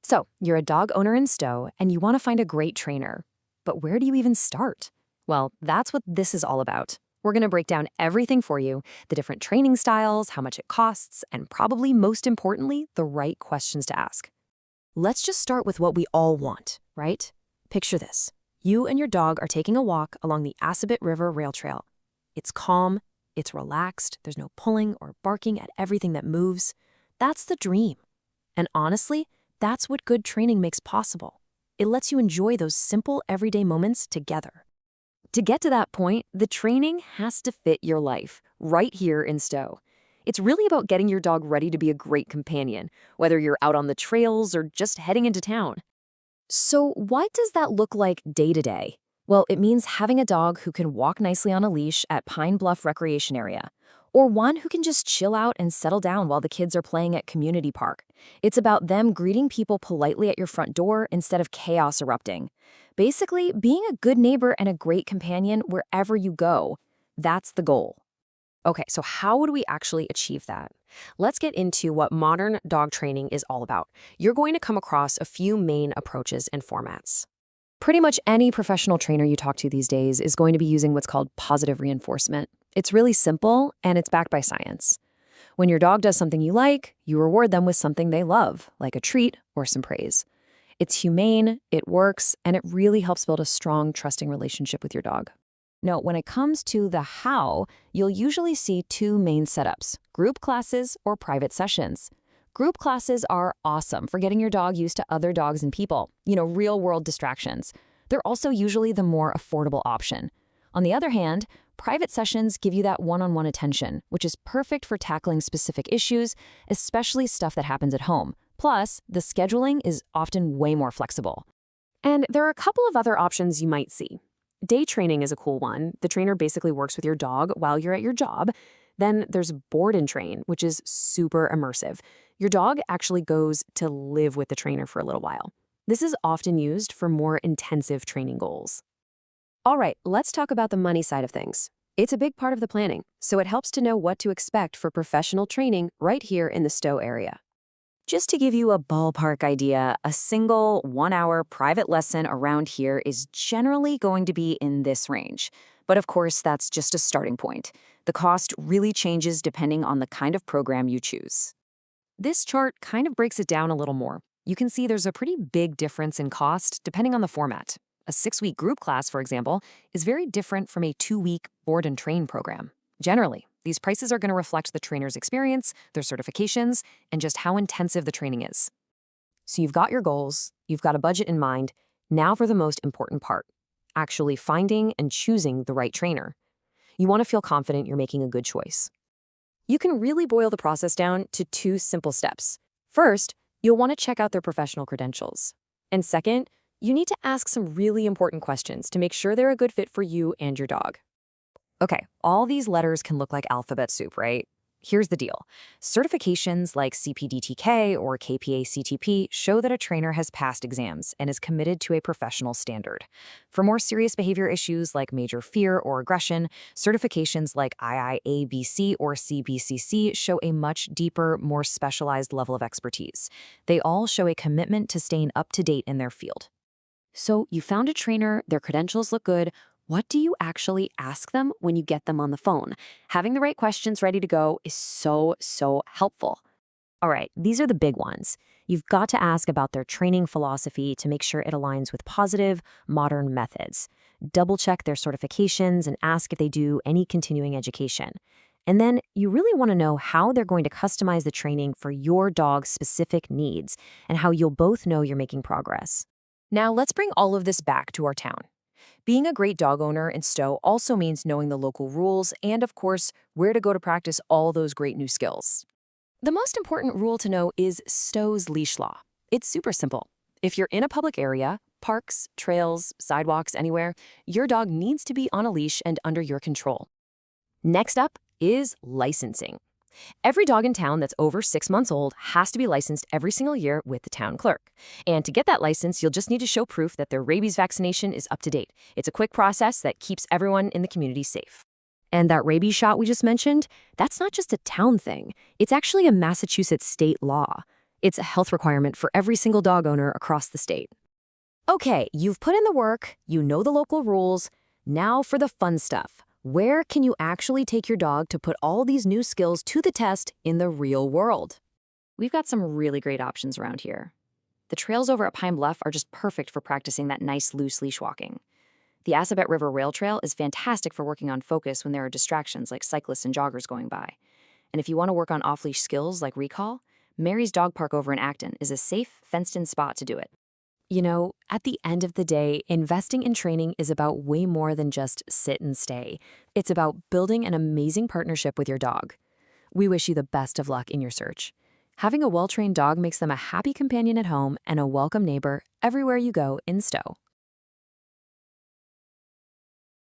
So, you're a dog owner in Stow, and you want to find a great trainer. But where do you even start? Well, that's what this is all about. We're going to break down everything for you, the different training styles, how much it costs, and probably most importantly, the right questions to ask. Let's just start with what we all want, right? Picture this. You and your dog are taking a walk along the Assabet River rail trail. It's calm, it's relaxed, there's no pulling or barking at everything that moves. That's the dream. And honestly, that's what good training makes possible. It lets you enjoy those simple everyday moments together. To get to that point, the training has to fit your life, right here in Stow. It's really about getting your dog ready to be a great companion, whether you're out on the trails or just heading into town. So what does that look like day to day? Well, it means having a dog who can walk nicely on a leash at Pine Bluff Recreation Area, or one who can just chill out and settle down while the kids are playing at Community Park. It's about them greeting people politely at your front door instead of chaos erupting. Basically, being a good neighbor and a great companion wherever you go. That's the goal. Okay, so how would we actually achieve that? Let's get into what modern dog training is all about. You're going to come across a few main approaches and formats. Pretty much any professional trainer you talk to these days is going to be using what's called positive reinforcement. It's really simple, and it's backed by science. When your dog does something you like, you reward them with something they love, like a treat or some praise. It's humane, it works, and it really helps build a strong, trusting relationship with your dog. Now, when it comes to the how, you'll usually see two main setups: group classes or private sessions. Group classes are awesome for getting your dog used to other dogs and people, real-world distractions. They're also usually the more affordable option. On the other hand, private sessions give you that one-on-one attention, which is perfect for tackling specific issues, especially stuff that happens at home. Plus, the scheduling is often way more flexible. And there are a couple of other options you might see. Day training is a cool one. The trainer basically works with your dog while you're at your job. Then there's board and train, which is super immersive. Your dog actually goes to live with the trainer for a little while. This is often used for more intensive training goals. All right, let's talk about the money side of things. It's a big part of the planning, so it helps to know what to expect for professional training right here in the Stow area. Just to give you a ballpark idea, a single 1-hour private lesson around here is generally going to be in this range. But of course, that's just a starting point. The cost really changes depending on the kind of program you choose. This chart kind of breaks it down a little more. You can see there's a pretty big difference in cost depending on the format. A 6-week group class, for example, is very different from a 2-week board and train program. Generally, these prices are going to reflect the trainer's experience, their certifications, and just how intensive the training is. So you've got your goals, you've got a budget in mind. Now for the most important part, actually finding and choosing the right trainer. You want to feel confident you're making a good choice. You can really boil the process down to 2 simple steps. First, you'll want to check out their professional credentials. And second, you need to ask some really important questions to make sure they're a good fit for you and your dog. Okay, all these letters can look like alphabet soup, right? Here's the deal. Certifications like CPDTK or KPA-CTP show that a trainer has passed exams and is committed to a professional standard. For more serious behavior issues like major fear or aggression, certifications like IIABC or CBCC show a much deeper, more specialized level of expertise. They all show a commitment to staying up to date in their field. So you found a trainer, their credentials look good. What do you actually ask them when you get them on the phone? Having the right questions ready to go is so helpful. All right, these are the big ones. You've got to ask about their training philosophy to make sure it aligns with positive, modern methods. Double-check their certifications and ask if they do any continuing education. And then you really want to know how they're going to customize the training for your dog's specific needs and how you'll both know you're making progress. Now let's bring all of this back to our town. Being a great dog owner in Stow also means knowing the local rules and, of course, where to go to practice all those great new skills. The most important rule to know is Stow's leash law. It's super simple. If you're in a public area, parks, trails, sidewalks, anywhere, your dog needs to be on a leash and under your control. Next up is licensing. Every dog in town that's over 6 months old has to be licensed every single year with the town clerk. And to get that license, you'll just need to show proof that their rabies vaccination is up to date. It's a quick process that keeps everyone in the community safe. And that rabies shot we just mentioned, that's not just a town thing. It's actually a Massachusetts state law. It's a health requirement for every single dog owner across the state. Okay, you've put in the work, you know the local rules. Now for the fun stuff. Where can you actually take your dog to put all these new skills to the test in the real world? We've got some really great options around here. The trails over at Pine Bluff are just perfect for practicing that nice loose leash walking. The Assabet River Rail Trail is fantastic for working on focus when there are distractions like cyclists and joggers going by. And if you want to work on off-leash skills like recall, Mary's Dog Park over in Acton is a safe, fenced-in spot to do it. You know, at the end of the day, investing in training is about way more than just sit and stay. It's about building an amazing partnership with your dog. We wish you the best of luck in your search. Having a well-trained dog makes them a happy companion at home and a welcome neighbor everywhere you go in Stow.